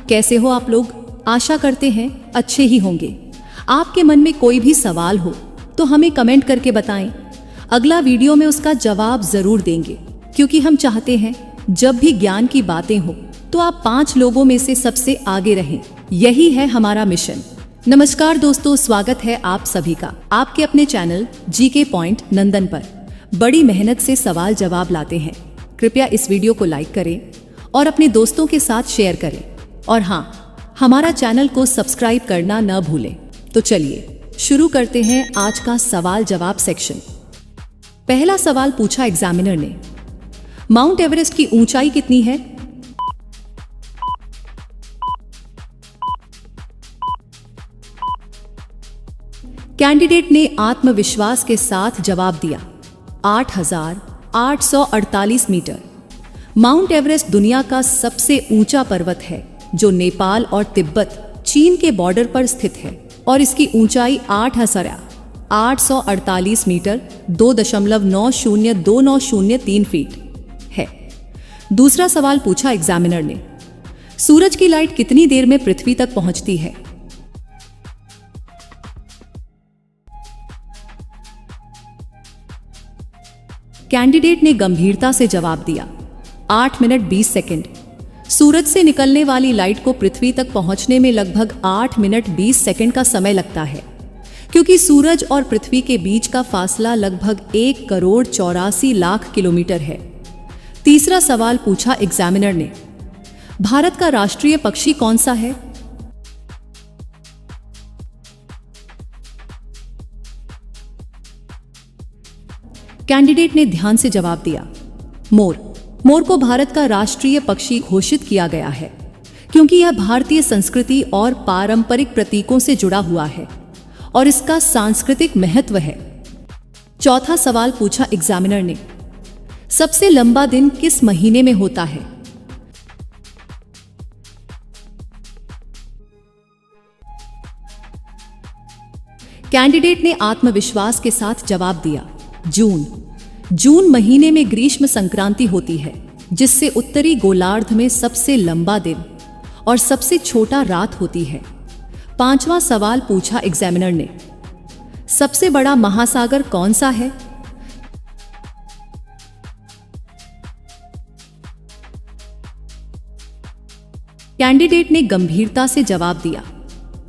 कैसे हो आप लोग? आशा करते हैं अच्छे ही होंगे। आपके मन में कोई भी सवाल हो तो हमें कमेंट करके बताएं। अगला वीडियो में उसका जवाब जरूर देंगे, क्योंकि हम चाहते हैं जब भी ज्ञान की बातें हो तो आप 5 लोगों में से सबसे आगे रहें। यही है हमारा मिशन। नमस्कार दोस्तों, स्वागत है आप सभी का आपके अपने चैनल जीके पॉइंट नंदन पर। बड़ी मेहनत से सवाल जवाब लाते हैं। कृपया इस वीडियो को लाइक करें और अपने दोस्तों के साथ शेयर करें। और हाँ, हमारा चैनल को सब्सक्राइब करना न भूलें। तो चलिए शुरू करते हैं आज का सवाल जवाब सेक्शन। पहला सवाल पूछा एग्जामिनर ने, माउंट एवरेस्ट की ऊंचाई कितनी है? कैंडिडेट ने आत्मविश्वास के साथ जवाब दिया 8,848 मीटर। माउंट एवरेस्ट दुनिया का सबसे ऊंचा पर्वत है जो नेपाल और तिब्बत चीन के बॉर्डर पर स्थित है और इसकी ऊंचाई 8,848 मीटर 2.902903 फीट है। दूसरा सवाल पूछा एग्जामिनर ने, सूरज की लाइट कितनी देर में पृथ्वी तक पहुंचती है? कैंडिडेट ने गंभीरता से जवाब दिया 8 मिनट 20 सेकंड। सूरज से निकलने वाली लाइट को पृथ्वी तक पहुंचने में लगभग 8 मिनट 20 सेकंड का समय लगता है, क्योंकि सूरज और पृथ्वी के बीच का फासला लगभग 1,84,00,000 किलोमीटर है। तीसरा सवाल पूछा एग्जामिनर ने, भारत का राष्ट्रीय पक्षी कौन सा है? कैंडिडेट ने ध्यान से जवाब दिया मोर। मोर को भारत का राष्ट्रीय पक्षी घोषित किया गया है क्योंकि यह भारतीय संस्कृति और पारंपरिक प्रतीकों से जुड़ा हुआ है और इसका सांस्कृतिक महत्व है। चौथा सवाल पूछा एग्जामिनर ने, सबसे लंबा दिन किस महीने में होता है? कैंडिडेट ने आत्मविश्वास के साथ जवाब दिया जून। जून महीने में ग्रीष्म संक्रांति होती है, जिससे उत्तरी गोलार्ध में सबसे लंबा दिन और सबसे छोटा रात होती है। पांचवा सवाल पूछा एग्जामिनर ने, सबसे बड़ा महासागर कौन सा है? कैंडिडेट ने गंभीरता से जवाब दिया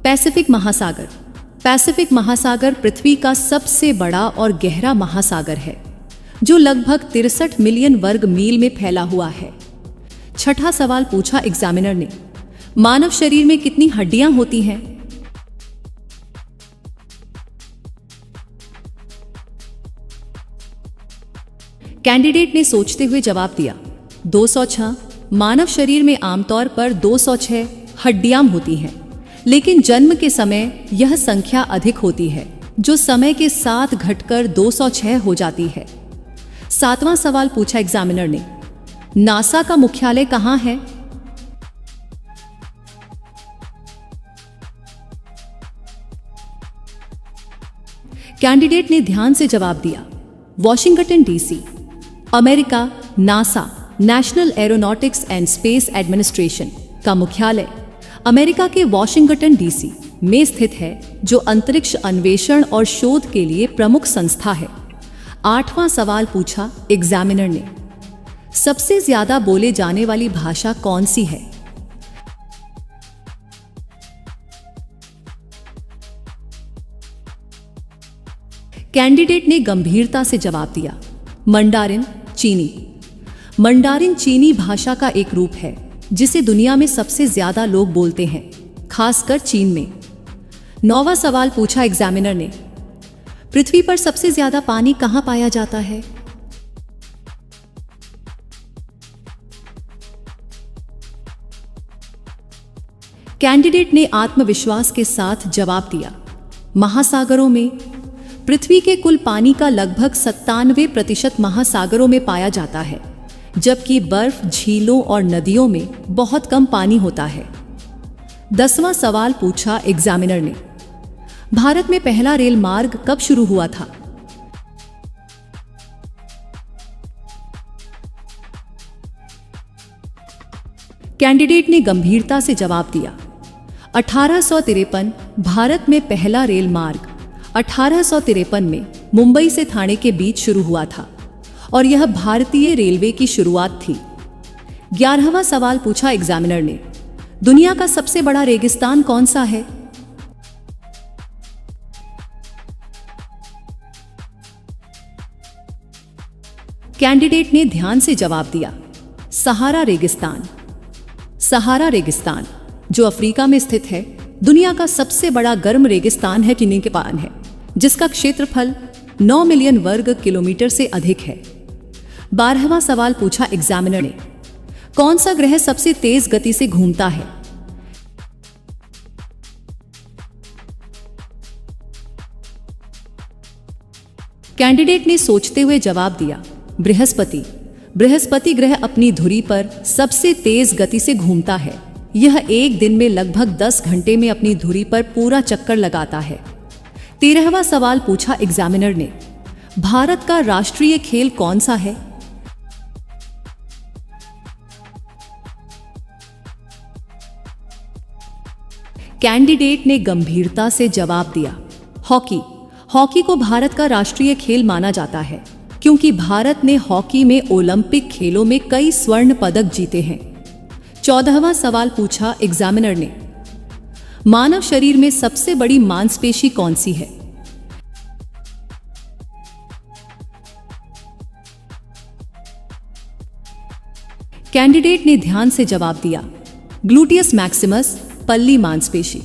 पैसिफिक महासागर। पैसिफिक महासागर पृथ्वी का सबसे बड़ा और गहरा महासागर है, जो लगभग 63 मिलियन वर्ग मील में फैला हुआ है। छठा सवाल पूछा एग्जामिनर ने, मानव शरीर में कितनी हड्डियां होती हैं? कैंडिडेट ने सोचते हुए जवाब दिया 206। मानव शरीर में आमतौर पर 206 हड्डियां होती हैं, लेकिन जन्म के समय यह संख्या अधिक होती है, जो समय के साथ घटकर 206 हो जाती है। सातवां सवाल पूछा एग्जामिनर ने, नासा का मुख्यालय कहां है? कैंडिडेट ने ध्यान से जवाब दिया Washington DC. America NASA national aeronautics and space administration का मुख्यालय अमेरिका के वॉशिंगटन डीसी में स्थित है, जो अंतरिक्ष अन्वेषण और शोध के लिए प्रमुख संस्था है। आठवां सवाल पूछा एग्जामिनर ने, सबसे ज्यादा बोले जाने वाली भाषा कौन सी है? कैंडिडेट ने गंभीरता से जवाब दिया मंडारिन चीनी। मंडारिन चीनी भाषा का एक रूप है जिसे दुनिया में सबसे ज्यादा लोग बोलते हैं, खासकर चीन में। नौवां सवाल पूछा एग्जामिनर ने, पृथ्वी पर सबसे ज्यादा पानी कहां पाया जाता है? कैंडिडेट ने आत्मविश्वास के साथ जवाब दिया महासागरों में। पृथ्वी के कुल पानी का लगभग 97% महासागरों में पाया जाता है, जबकि बर्फ, झीलों और नदियों में बहुत कम पानी होता है। 10वां सवाल पूछा एग्जामिनर ने, भारत में पहला रेल मार्ग कब शुरू हुआ था? कैंडिडेट ने गंभीरता से जवाब दिया। 1853 भारत में पहला रेल मार्ग 1853 में मुंबई से ठाणे के बीच शुरू हुआ था और यह भारतीय रेलवे की शुरुआत थी। 11वां सवाल पूछा एग्जामिनर ने, दुनिया का सबसे बड़ा रेगिस्तान कौन सा है? कैंडिडेट ने ध्यान से जवाब दिया, सहारा रेगिस्तान। सहारा रेगिस्तान जो अफ्रीका में स्थित है, दुनिया का सबसे बड़ा गर्म रेगिस्तान है टिनी के पान है, जिसका क्षेत्रफल 9 मिलियन वर्ग किलोमीटर से अधिक है। 12वां सवाल पूछा एग्जामिनर ने, कौन सा ग्रह सबसे तेज गति से घूमता है? कैंडिडेट ने सोचते हुए जवाब दिया, बृहस्पति। बृहस्पति ग्रह अपनी धुरी पर सबसे तेज गति से घूमता है। यह एक दिन में लगभग 10 घंटे में अपनी धुरी पर पूरा चक्कर लगाता है। 13वां सवाल पूछा एग्जामिनर ने, भारत का राष्ट्रीय खेल कौन सा है? कैंडिडेट ने गंभीरता से जवाब दिया, हॉकी। हॉकी को भारत का राष्ट्रीय खेल माना जाता है क्योंकि भारत ने हॉकी में ओलंपिक खेलों में कई स्वर्ण पदक जीते हैं। 14वां सवाल पूछा एग्जामिनर ने, मानव शरीर में सबसे बड़ी मांसपेशी कौन सी है? कैंडिडेट ने ध्यान से जवाब दिया, ग्लूटियस मैक्सिमस, पल्ली मांसपेशी।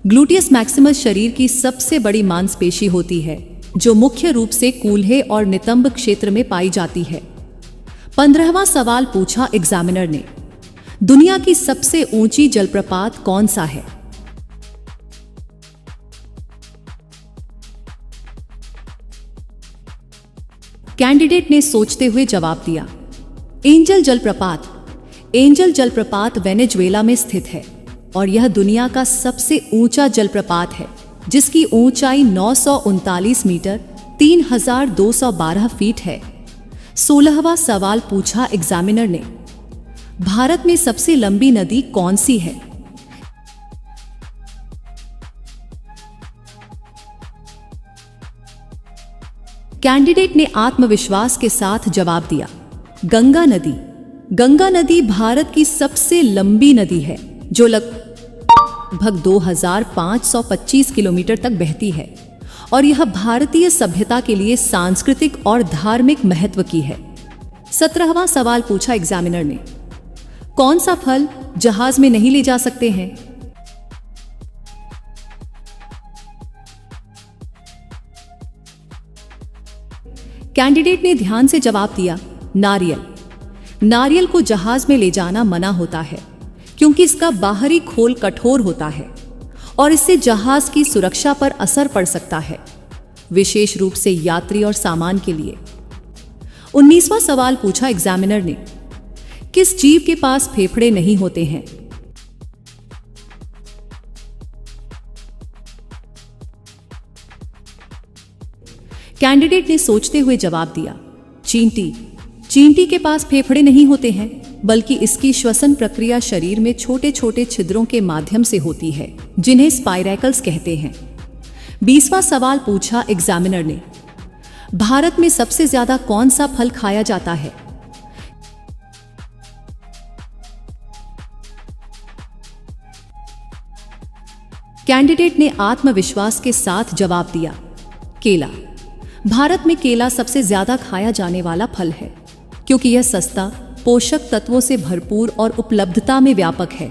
ग्लूटियस मैक्सिमस शरीर की सबसे बड़ी मांसपेशी होती है जो मुख्य रूप से कूल्हे और नितंब क्षेत्र में पाई जाती है। 15वां सवाल पूछा एग्जामिनर ने, दुनिया की सबसे ऊंची जलप्रपात कौन सा है? कैंडिडेट ने सोचते हुए जवाब दिया, एंजल जलप्रपात। एंजल जलप्रपात वेनेजुएला में स्थित है और यह दुनिया का सबसे ऊंचा जलप्रपात है, जिसकी ऊंचाई 939 मीटर 3212 फीट है। 16वां सवाल पूछा एग्जामिनर ने, भारत में सबसे लंबी नदी कौन सी है? कैंडिडेट ने आत्मविश्वास के साथ जवाब दिया, गंगा नदी। गंगा नदी भारत की सबसे लंबी नदी है जो लगभग 2525 किलोमीटर तक बहती है और यह भारतीय सभ्यता के लिए सांस्कृतिक और धार्मिक महत्व की है। 17वां सवाल पूछा एग्जामिनर ने, कौन सा फल जहाज में नहीं ले जा सकते हैं? कैंडिडेट ने ध्यान से जवाब दिया, नारियल। नारियल को जहाज में ले जाना मना होता है क्योंकि इसका बाहरी खोल कठोर होता है और इससे जहाज की सुरक्षा पर असर पड़ सकता है, विशेष रूप से यात्री और सामान के लिए। 19वां सवाल पूछा एग्जामिनर ने, किस जीव के पास फेफड़े नहीं होते हैं? कैंडिडेट ने सोचते हुए जवाब दिया, चींटी। चींटी के पास फेफड़े नहीं होते हैं, बल्कि इसकी श्वसन प्रक्रिया शरीर में छोटे छोटे छिद्रों के माध्यम से होती है, जिन्हें स्पाइरैकल्स कहते हैं। 20वां सवाल पूछा एग्जामिनर ने, भारत में सबसे ज्यादा कौन सा फल खाया जाता है? कैंडिडेट ने आत्मविश्वास के साथ जवाब दिया, केला। भारत में केला सबसे ज्यादा खाया जाने वाला फल है क्योंकि यह सस्ता, पोषक तत्वों से भरपूर और उपलब्धता में व्यापक है।